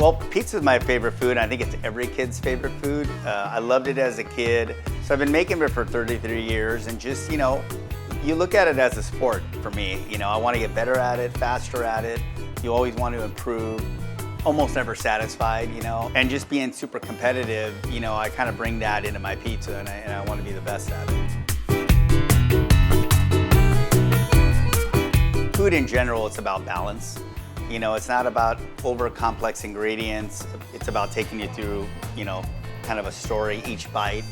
Well, pizza is my favorite food. I think it's every kid's favorite food. I loved it as a kid. So I've been making it for 33 years and just, you look at it as a sport for me. I want to get better at it, faster at it. You always want to improve, almost never satisfied, and just being super competitive, I kind of bring that into my pizza and I want to be the best at it. Food in general, it's about balance. It's not about over complex ingredients. It's about taking you through, kind of a story each bite.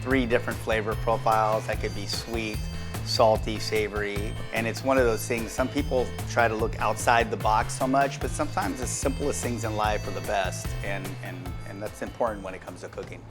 3 different flavor profiles that could be sweet, salty, savory. And it's one of those things, some people try to look outside the box so much, but sometimes the simplest things in life are the best. And that's important when it comes to cooking.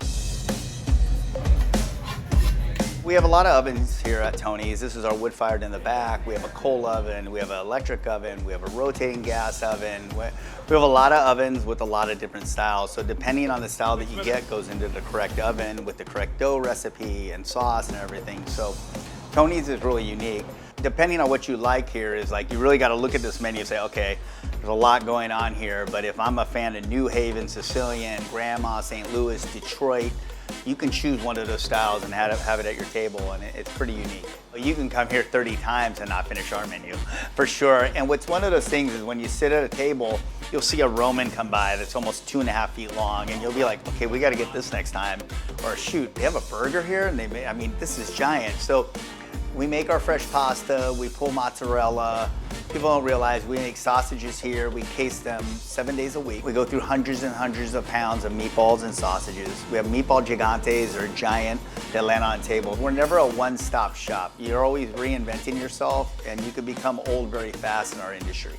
We have a lot of ovens here at Tony's. This is our wood-fired in the back. We have a coal oven, we have an electric oven, we have a rotating gas oven. We have a lot of ovens with a lot of different styles. So depending on the style that you get goes into the correct oven with the correct dough recipe and sauce and everything. So Tony's is really unique. Depending on what you like here is like, you really got to look at this menu and say, okay, there's a lot going on here, but if I'm a fan of New Haven, Sicilian, Grandma, St. Louis, Detroit, you can choose one of those styles and have it at your table, and it's pretty unique. You can come here 30 times and not finish our menu, for sure. And what's one of those things is when you sit at a table, you'll see a Roman come by that's almost 2.5 feet long, and you'll be like, okay, we got to get this next time. Or shoot, they have a burger here, and this is giant. So we make our fresh pasta, we pull mozzarella. People don't realize we make sausages here. We case them 7 days a week. We go through hundreds and hundreds of pounds of meatballs and sausages. We have meatball gigantes, or giant, that land on tables. We're never a one-stop shop. You're always reinventing yourself, and you can become old very fast in our industry.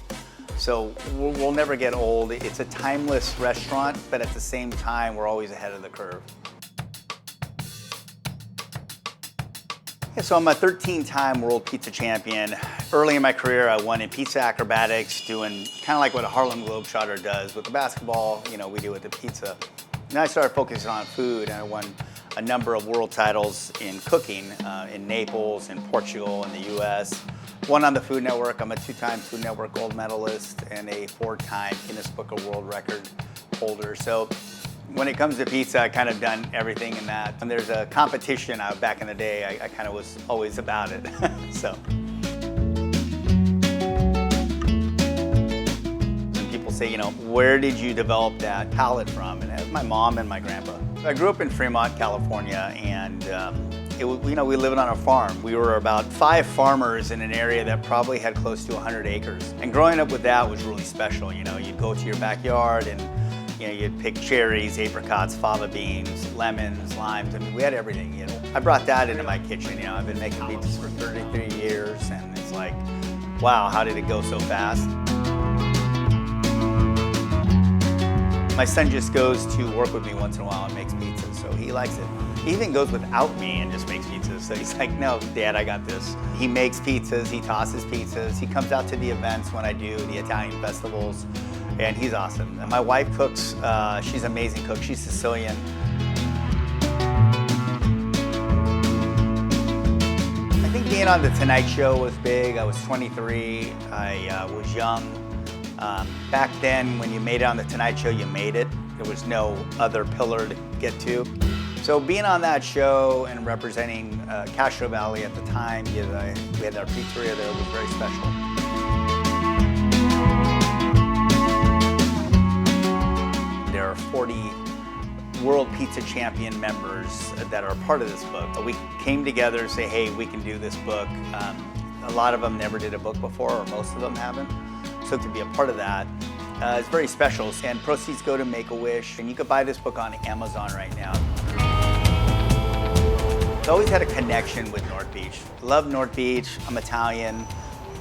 So we'll never get old. It's a timeless restaurant, but at the same time, we're always ahead of the curve. Yeah, so I'm a 13-time world pizza champion. Early in my career, I won in pizza acrobatics, doing kind of like what a Harlem Globetrotter does with the basketball, we do with the pizza. Then I started focusing on food, and I won a number of world titles in cooking in Naples, in Portugal, in the US. One on the Food Network. I'm a 2-time Food Network gold medalist and a 4-time Guinness Book of World Record holder. So when it comes to pizza, I kind of done everything in that. When there's a competition back in the day, I kind of was always about it. So. When people say, where did you develop that palate from? And it was my mom and my grandpa. So I grew up in Fremont, California, and we lived on a farm. We were about 5 farmers in an area that probably had close to 100 acres. And growing up with that was really special. You'd go to your backyard and you'd pick cherries, apricots, fava beans, lemons, limes. We had everything, I brought that into my kitchen. I've been making pizzas for 33 years, and it's like, wow, how did it go so fast? My son just goes to work with me once in a while and makes pizzas, so he likes it. He even goes without me and just makes pizzas. So he's like, no, Dad, I got this. He makes pizzas, he tosses pizzas. He comes out to the events when I do the Italian festivals. And he's awesome. And my wife cooks, she's an amazing cook. She's Sicilian. I think being on The Tonight Show was big. I was 23, I was young. Back then, when you made it on The Tonight Show, you made it. There was no other pillar to get to. So being on that show and representing Castro Valley at the time, we had our pizzeria there, was very special. There are 40 World Pizza Champion members that are part of this book. We came together and say, hey, we can do this book. A lot of them never did a book before, or most of them haven't. So to be a part of that is very special. And proceeds go to Make-A-Wish. And you can buy this book on Amazon right now. I've always had a connection with North Beach. Love North Beach. I'm Italian.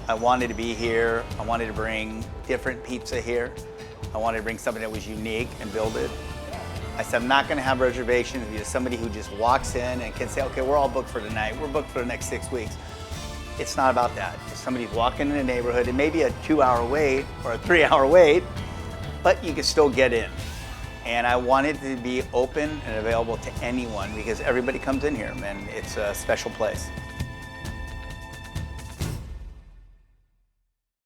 I wanted to be here. I wanted to bring different pizza here. I wanted to bring something that was unique and build it. I said, I'm not going to have reservations because somebody who just walks in and can say, okay, we're all booked for tonight. We're booked for the next 6 weeks. It's not about that. If somebody's walking in the neighborhood, it may be a 2-hour wait or a 3-hour wait, but you can still get in. And I wanted it to be open and available to anyone because everybody comes in here, and it's a special place.